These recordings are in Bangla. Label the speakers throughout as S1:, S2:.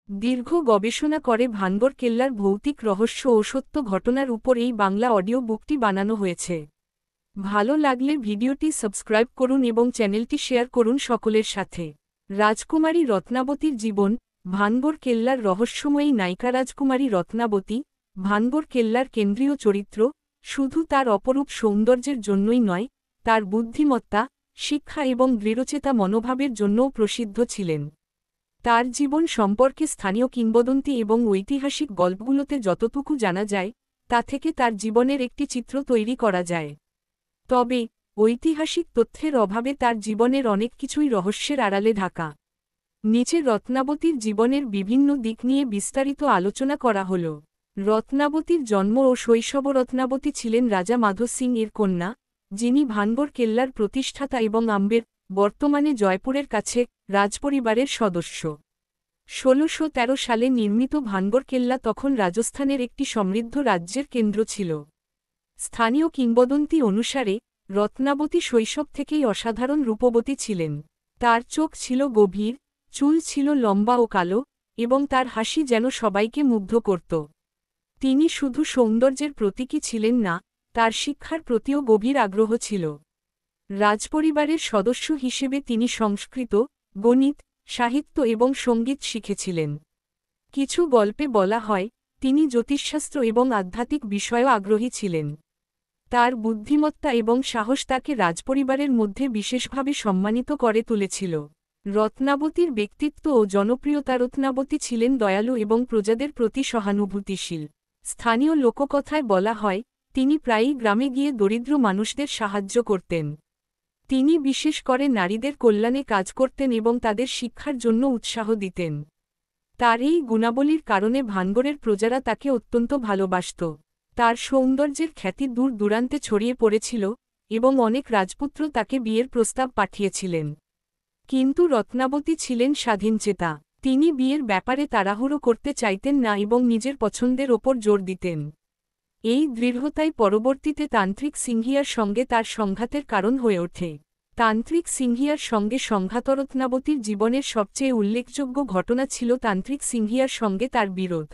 S1: দীর্ঘ গবেষণা করে ভানগড় কেল্লার ভৌতিক রহস্য ও সত্য ঘটনার উপর এই বাংলা অডিও বুকটি বানানো হয়েছে। ভালো লাগলে ভিডিওটি সাবস্ক্রাইব করুন এবং চ্যানেলটি শেয়ার করুন সকলের সাথে। রাজকুমারী রত্নাবতীর জীবন। ভানগড় কেল্লার রহস্যময়ী নায়িকা রাজকুমারী রত্নাবতী, ভানগড় কেল্লার কেন্দ্রীয় চরিত্র, শুধু তার অপরূপ সৌন্দর্যের জন্যই নয়, তার বুদ্ধিমত্তা, শিক্ষা এবং দৃঢ়চেতা মনোভাবের জন্যও প্রসিদ্ধ ছিলেন। তার জীবন সম্পর্কে স্থানীয় কিংবদন্তি এবং ঐতিহাসিক গল্পগুলোতে যতটুকু জানা যায়, তা থেকে তার জীবনের একটি চিত্র তৈরি করা যায়। তবে ঐতিহাসিক তথ্যের অভাবে তার জীবনের অনেক কিছুই রহস্যের আড়ালে ঢাকা। নিচে রত্নাবতীর জীবনের বিভিন্ন দিক নিয়ে বিস্তারিত আলোচনা করা হল। রত্নাবতীর জন্ম ও শৈশব। রত্নাবতী ছিলেন রাজা মাধো সিং এর কন্যা, যিনি ভানগড় কেল্লার প্রতিষ্ঠাতা এবং আম্বের, বর্তমানে জয়পুরের কাছে, রাজপরিবারের সদস্য। ১৬১৩ সালে নির্মিত ভানগড় কেল্লা তখন রাজস্থানের একটি সমৃদ্ধ রাজ্যের কেন্দ্র ছিল। স্থানীয় কিংবদন্তি অনুসারে, রত্নাবতী শৈশব থেকেই অসাধারণ রূপবতী ছিলেন। তার চোখ ছিল গভীর, চুল ছিল লম্বা ও কালো, এবং তার হাসি যেন সবাইকে মুগ্ধ করত। তিনি শুধু সৌন্দর্যের প্রতীকী ছিলেন না, তার শিক্ষার প্রতিও গভীর আগ্রহ ছিল। রাজপরিবারের সদস্য হিসেবে তিনি সংস্কৃত, গণিত, সাহিত্য এবং সঙ্গীত শিখেছিলেন। কিছু গল্পে বলা হয়, তিনি জ্যোতিষশাস্ত্র এবং আধ্যাত্মিক বিষয়েও আগ্রহী ছিলেন। তার বুদ্ধিমত্তা এবং সাহস তাকে রাজপরিবারের মধ্যে বিশেষভাবে সম্মানিত করে তুলেছিল। রত্নাবতীর ব্যক্তিত্ব ও জনপ্রিয়তা। রত্নাবতী ছিলেন দয়ালু এবং প্রজাদের প্রতি সহানুভূতিশীল। স্থানীয় লোককথায় বলা হয়, তিনি প্রায়ই গ্রামে গিয়ে দরিদ্র মানুষদের সাহায্য করতেন। তিনি বিশেষ করে নারীদের কল্যাণে কাজ করতেন এবং তাদের শিক্ষার জন্য উৎসাহ দিতেন। তার এই গুণাবলীর কারণে ভানগড়ের প্রজারা তাকে অত্যন্ত ভালোবাসত। তার সৌন্দর্যের খ্যাতি দূর দূরান্তে ছড়িয়ে পড়েছিল, এবং অনেক রাজপুত্র তাকে বিয়ের প্রস্তাব পাঠিয়েছিলেন। কিন্তু রত্নাবতী ছিলেন স্বাধীনচেতা। তিনি বিয়ের ব্যাপারে তাড়াহুড়ো করতে চাইতেন না এবং নিজের পছন্দের ওপর জোর দিতেন। এই দৃঢ়তাই পরবর্তীতে তান্ত্রিক সিংহিয়ার সঙ্গে তার সংঘাতের কারণ হয়ে ওঠে। তান্ত্রিক সিংহিয়ার সঙ্গে সংঘাত। রত্নাবতীর জীবনের সবচেয়ে উল্লেখযোগ্য ঘটনা ছিল তান্ত্রিক সিংহিয়ার সঙ্গে তার বিরোধ।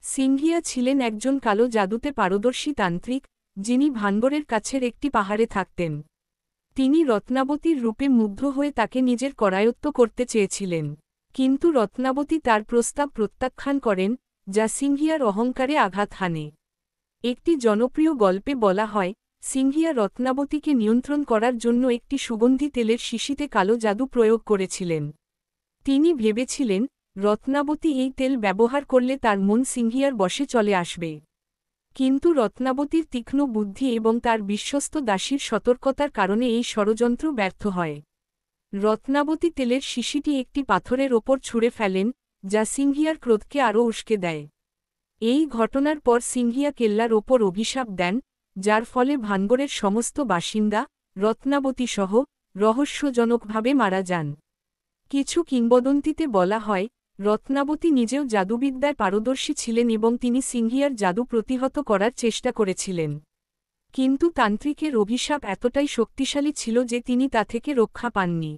S1: সিংহিয়া ছিলেন একজন কালো জাদুতে পারদর্শী তান্ত্রিক, যিনি ভানগড়ের কাছের একটি পাহাড়ে থাকতেন। তিনি রত্নাবতীর রূপে মুগ্ধ হয়ে তাকে নিজের করায়ত্ত করতে চেয়েছিলেন। কিন্তু রত্নাবতী তার প্রস্তাব প্রত্যাখ্যান করেন, যা সিংহিয়ার অহংকারে আঘাত হানে। একটি জনপ্রিয় গল্পে বলা হয়, সিংহিয়া রত্নাবতীকে নিয়ন্ত্রণ করার জন্য একটি সুগন্ধি তেলের শিশিতে কালো জাদু প্রয়োগ করেছিলেন। তিনি ভেবেছিলেন, রত্নাবতী এই তেল ব্যবহার করলে তার মন সিংহিয়ার বশে চলে আসবে। কিন্তু রত্নাবতীর তীক্ষ্ণ বুদ্ধি এবং তার বিশ্বস্ত দাসীর সতর্কতার কারণে এই ষড়যন্ত্র ব্যর্থ হয়। রত্নাবতী তেলের শিশিটি একটি পাথরের ওপর ছুঁড়ে ফেলেন, যা সিংহিয়ার ক্রোধকে আরও উস্কে দেয়। এই ঘটনার পর সিংহিয়া কেল্লার ওপর অভিশাপ দেন, যার ফলে ভানগড়ের সমস্ত বাসিন্দা, রত্নাবতী সহ, রহস্যজনকভাবে মারা যান। কিছু কিংবদন্তিতে বলা হয়, রত্নাবতী নিজেও জাদুবিদ্যায় পারদর্শী ছিলেন এবং তিনি সিংহিয়ার জাদু প্রতিহত করার চেষ্টা করেছিলেন। কিন্তু তান্ত্রিকের অভিশাপ এতটাই শক্তিশালী ছিল যে তিনি তা থেকে রক্ষা পাননি।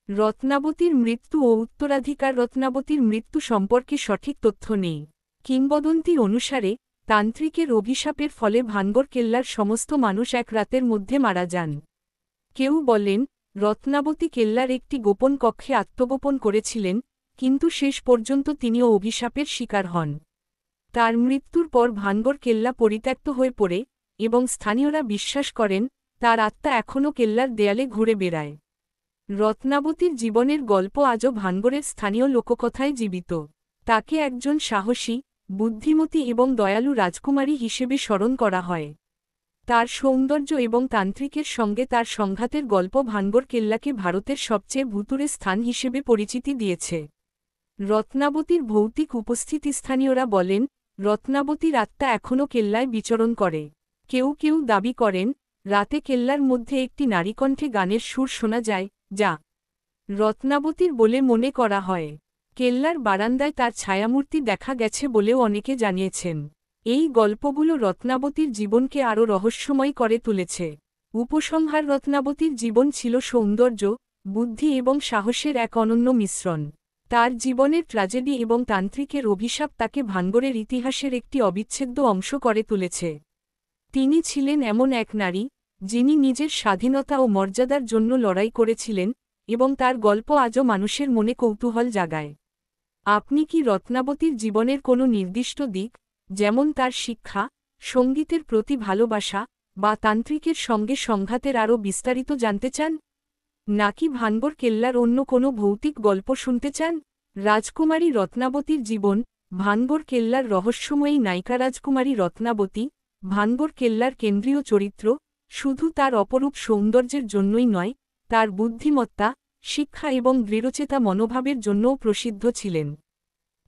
S1: রত্নাবতীর মৃত্যু ও উত্তরাধিকার। রত্নাবতীর মৃত্যু সম্পর্কে সঠিক তথ্য নেই। কিংবদন্তি অনুসারে, তান্ত্রিকের অভিশাপের ফলে ভানগড় কেল্লার সমস্ত মানুষ এক রাতের মধ্যে মারা যান। কেউ বলেন, রত্নাবতী কেল্লার একটি গোপন কক্ষে আত্মগোপন করেছিলেন, কিন্তু শেষ পর্যন্ত তিনিও অভিশাপের শিকার হন। তার মৃত্যুর পর ভানগড় কেল্লা পরিত্যক্ত হয়ে পড়ে, এবং স্থানীয়রা বিশ্বাস করেন, তার আত্মা এখনও কেল্লার দেয়ালে ঘুরে বেড়ায়। রত্নাবতীর জীবনের গল্প আজও ভানগড়ের স্থানীয় লোককথায় জীবিত। তাকে একজন সাহসী, বুদ্ধিমতী এবং দয়ালু রাজকুমারী হিসেবে স্মরণ করা হয়। তার সৌন্দর্য এবং তান্ত্রিকের সঙ্গে তার সংঘাতের গল্প ভানগড় কেল্লাকে ভারতের সবচেয়ে ভুতুড়ে স্থান হিসেবে পরিচিতি দিয়েছে। রত্নাবতীর ভৌতিক উপস্থিতি। স্থানীয়রা বলেন, রত্নাবতীর আত্মা এখনও কেল্লায় বিচরণ করে। কেউ কেউ দাবি করেন, রাতে কেল্লার মধ্যে একটি নারীকণ্ঠে গানের সুর শোনা যায়, যা রত্নাবতীর বলে মনে করা হয়। কেল্লার বারান্দায় তার ছায়ামূর্তি দেখা গেছে বলেও অনেকে জানিয়েছেন। এই গল্পগুলো রত্নাবতীর জীবনকে আরও রহস্যময় করে তুলেছে। উপসংহার। রত্নাবতীর জীবন ছিল সৌন্দর্য, বুদ্ধি এবং সাহসের এক অনন্য মিশ্রণ। তার জীবনের ট্র্যাজেডি এবং তান্ত্রিকের অভিশাপ তাকে ভানগড়ের ইতিহাসের একটি অবিচ্ছেদ্য অংশ করে তুলেছে। তিনি ছিলেন এমন এক নারী, যিনি নিজের স্বাধীনতা ও মর্যাদার জন্য লড়াই করেছিলেন, এবং তার গল্প আজও মানুষের মনে কৌতূহল জাগায়। আপনি কি রত্নাবতীর জীবনের কোনো নির্দিষ্ট দিক, যেমন তার শিক্ষা, সঙ্গীতের প্রতি ভালোবাসা, বা তান্ত্রিকের সঙ্গে সংঘাতের আরও বিস্তারিত জানতে চান? নাকি ভানগড় কেল্লার অন্য কোনো ভৌতিক গল্প শুনতে চান? রাজকুমারী রত্নাবতীর জীবন। ভানগড় কেল্লার রহস্যময়ী নায়িকা রাজকুমারী রত্নাবতী, ভানগড় কেল্লার কেন্দ্রীয় চরিত্র, শুধু তার অপরূপ সৌন্দর্যের জন্যই নয়, তার বুদ্ধিমত্তা, শিক্ষা এবং দৃঢ়চেতা মনোভাবের জন্যও প্রসিদ্ধ ছিলেন।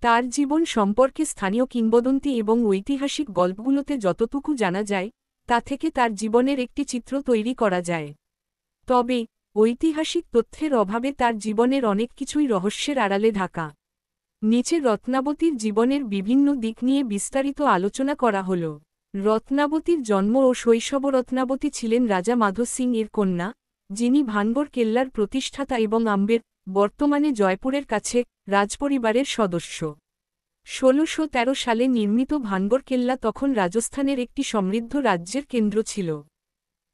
S1: তার জীবন সম্পর্কে স্থানীয় কিংবদন্তি এবং ঐতিহাসিক গল্পগুলোতে যতটুকু জানা যায়, তা থেকে তার জীবনের একটি চিত্র তৈরি করা যায়। তবে ঐতিহাসিক তথ্যের অভাবে তার জীবনের অনেক কিছুই রহস্যের আড়ালে ঢাকা। নিচে রত্নাবতীর জীবনের বিভিন্ন দিক নিয়ে বিস্তারিত আলোচনা করা হল। রত্নাবতীর জন্ম ও শৈশব। রত্নাবতী ছিলেন রাজা মাধো সিং এর কন্যা, যিনি ভানগড় কেল্লার প্রতিষ্ঠাতা এবং আম্বের, বর্তমানে জয়পুরের কাছে, রাজপরিবারের সদস্য। ১৬১৩ সালে নির্মিত ভানগড় কেল্লা তখন রাজস্থানের একটি সমৃদ্ধ রাজ্যের কেন্দ্র ছিল।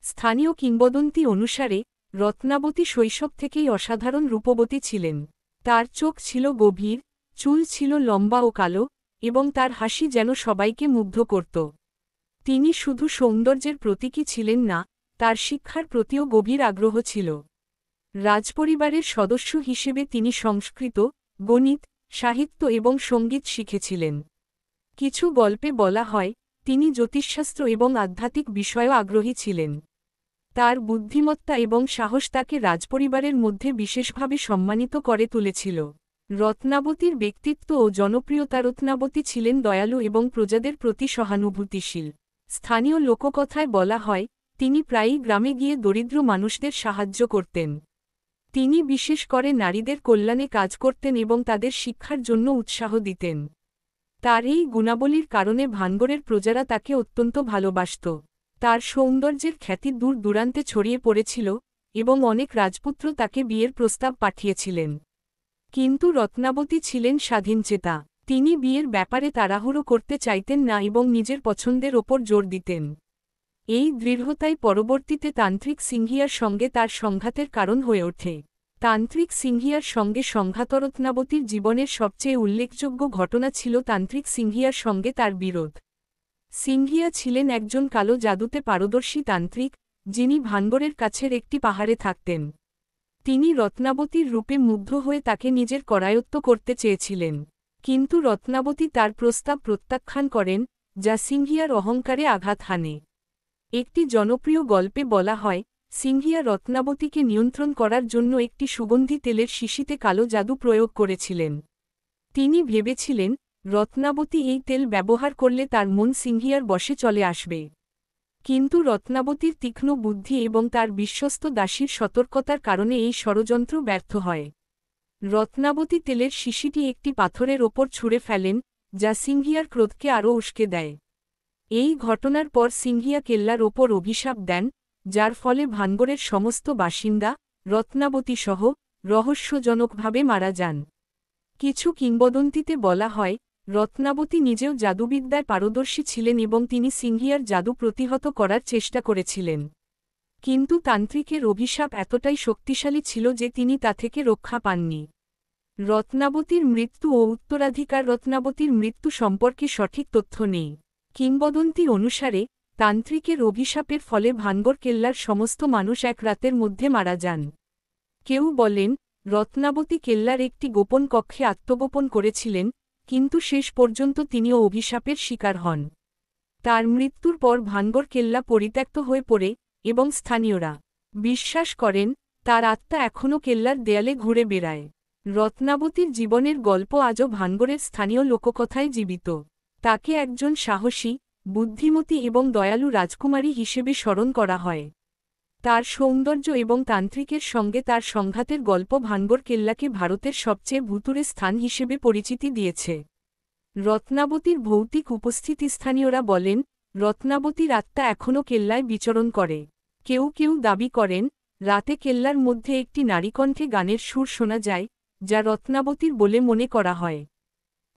S1: স্থানীয় কিংবদন্তি অনুসারে, রত্নাবতী শৈশব থেকেই অসাধারণ রূপবতী ছিলেন। তার চোখ ছিল গভীর, চুল ছিল লম্বা ও কালো, এবং তার হাসি যেন সবাইকে মুগ্ধ করত। তিনি শুধু সৌন্দর্যের প্রতীকী ছিলেন না, তার শিক্ষার প্রতিও গভীর আগ্রহ ছিল। রাজপরিবারের সদস্য হিসেবে তিনি সংস্কৃত, গণিত, সাহিত্য এবং সঙ্গীত শিখেছিলেন। কিছু গল্পে বলা হয়, তিনি জ্যোতিষশাস্ত্র এবং আধ্যাত্মিক বিষয়েও আগ্রহী ছিলেন। তার বুদ্ধিমত্তা এবং সাহস তাকে রাজপরিবারের মধ্যে বিশেষভাবে সম্মানিত করে তুলেছিল। রত্নাবতীর ব্যক্তিত্ব ও জনপ্রিয়তা। রত্নাবতী ছিলেন দয়ালু এবং প্রজাদের প্রতি সহানুভূতিশীল। স্থানীয় লোককথায় বলা হয়, তিনি প্রায়ই গ্রামে গিয়ে দরিদ্র মানুষদের সাহায্য করতেন। তিনি বিশেষ করে নারীদের কল্যাণে কাজ করতেন এবং তাদের শিক্ষার জন্য উৎসাহ দিতেন। তার এই গুণাবলীর কারণে ভানগড়ের প্রজারা তাকে অত্যন্ত ভালোবাসত। তার সৌন্দর্যের খ্যাতি দূর দূরান্তে ছড়িয়ে পড়েছিল, এবং অনেক রাজপুত্র তাকে বিয়ের প্রস্তাব পাঠিয়েছিলেন। কিন্তু রত্নাবতী ছিলেন স্বাধীনচেতা। তিনি বিয়ের ব্যাপারে তাড়াহুড়ো করতে চাইতেন না এবং নিজের পছন্দের ওপর জোর দিতেন। এই দৃঢ়তাই পরবর্তীতে তান্ত্রিক সিংহিয়ার সঙ্গে তার সংঘাতের কারণ হয়ে ওঠে। তান্ত্রিক সিংহিয়ার সঙ্গে সংঘাত। রত্নাবতীর জীবনের সবচেয়ে উল্লেখযোগ্য ঘটনা ছিল তান্ত্রিক সিংহিয়ার সঙ্গে তার বিরোধ। সিংহিয়া ছিলেন একজন কালো জাদুতে পারদর্শী তান্ত্রিক, যিনি ভানগড়ের কাছের একটি পাহাড়ে থাকতেন। তিনি রত্নাবতীর রূপে মুগ্ধ হয়ে তাকে নিজের করায়ত্ত করতে চেয়েছিলেন। কিন্তু রত্নাবতী তার প্রস্তাব প্রত্যাখ্যান করেন, যা সিংহিয়ার অহংকারে আঘাত হানে। একটি জনপ্রিয় গল্পে বলা হয়, সিংহিয়া রত্নাবতীকে নিয়ন্ত্রণ করার জন্য একটি সুগন্ধি তেলের শিশিতে কালো জাদু প্রয়োগ করেছিলেন। তিনি ভেবেছিলেন, রত্নাবতী এই তেল ব্যবহার করলে তার মন সিংহিয়ার বশে চলে আসবে। কিন্তু রত্নাবতীর তীক্ষ্ণ বুদ্ধি এবং তার বিশ্বস্ত দাসীর সতর্কতার কারণে এই ষড়যন্ত্র ব্যর্থ হয়। রত্নাবতী তেলের শিশিটি একটি পাথরের ওপর ছুঁড়ে ফেলেন, যা সিংহিয়ার ক্রোধকে আরও উস্কে দেয়। এই ঘটনার পর সিংহিয়া কেল্লার ওপর অভিশাপ দেন, যার ফলে ভানগড়ের সমস্ত বাসিন্দা, রত্নাবতী সহ, রহস্যজনকভাবে মারা যান। কিছু কিংবদন্তিতে বলা হয়, রত্নাবতী নিজেও জাদুবিদ্যায় পারদর্শী ছিলেন এবং তিনি সিংহিয়ার জাদু প্রতিহত করার চেষ্টা করেছিলেন। কিন্তু তান্ত্রিকের অভিশাপ এতটাই শক্তিশালী ছিল যে তিনি তা থেকে রক্ষা পাননি। রত্নাবতীর মৃত্যু ও উত্তরাধিকার। রত্নাবতীর মৃত্যু সম্পর্কে সঠিক তথ্য নেই। কিংবদন্তি অনুসারে, তান্ত্রিকের অভিশাপের ফলে ভানগড় কেল্লার সমস্ত মানুষ এক রাতের মধ্যে মারা যান। কেউ বলেন, রত্নাবতী কেল্লার একটি গোপন কক্ষে আত্মগোপন করেছিলেন, কিন্তু শেষ পর্যন্ত তিনিও অভিশাপের শিকার হন। তার মৃত্যুর পর ভানগড় কেল্লা পরিত্যক্ত হয়ে পড়ে, এবং স্থানীয়রা বিশ্বাস করেন, তার আত্মা এখনও কেল্লার দেয়ালে ঘুরে বেড়ায়। রত্নাবতীর জীবনের গল্প আজও ভানগড়ের স্থানীয় লোককথায় জীবিত। তাকে একজন সাহসী, বুদ্ধিমতী এবং দয়ালু রাজকুমারী হিসেবে স্মরণ করা হয়। তার সৌন্দর্য এবং তান্ত্রিকের সঙ্গে তার সংঘাতের গল্প ভানগড় কেল্লাকে ভারতের সবচেয়ে ভুতুড়ে স্থান হিসেবে পরিচিতি দিয়েছে। রত্নাবতীর ভৌতিক উপস্থিতি। স্থানীয়রা বলেন, রত্নাবতীর আত্মা এখনও কেল্লায় বিচরণ করে। কেউ কেউ দাবি করেন, রাতে কেল্লার মধ্যে একটি নারীকণ্ঠে গানের সুর শোনা যায়, যা রত্নাবতীর বলে মনে করা হয়।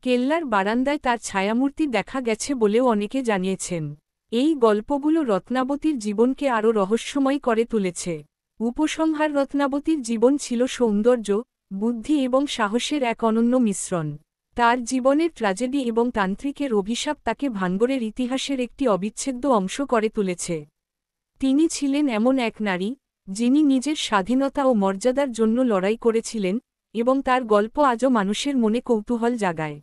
S1: কেল্লার বারান্দায় তার ছায়ামূর্তি দেখা গেছে বলেও অনেকে জানিয়েছেন। এই গল্পগুলো রত্নাবতীর জীবনকে আরও রহস্যময় করে তুলেছে। উপসংহার: রত্নাবতীর জীবন ছিল সৌন্দর্য, বুদ্ধি এবং সাহসের এক অনন্য মিশ্রণ। তার জীবনের ট্র্যাজেডি এবং তান্ত্রিকের অভিশাপ তাকে ভানগড়ের ইতিহাসের একটি অবিচ্ছেদ্য অংশ করে তুলেছে। তিনি ছিলেন এমন এক নারী, যিনি নিজের স্বাধীনতা ও মর্যাদার জন্য লড়াই করেছিলেন, এবং তার গল্প আজও মানুষের মনে কৌতূহল জাগায়।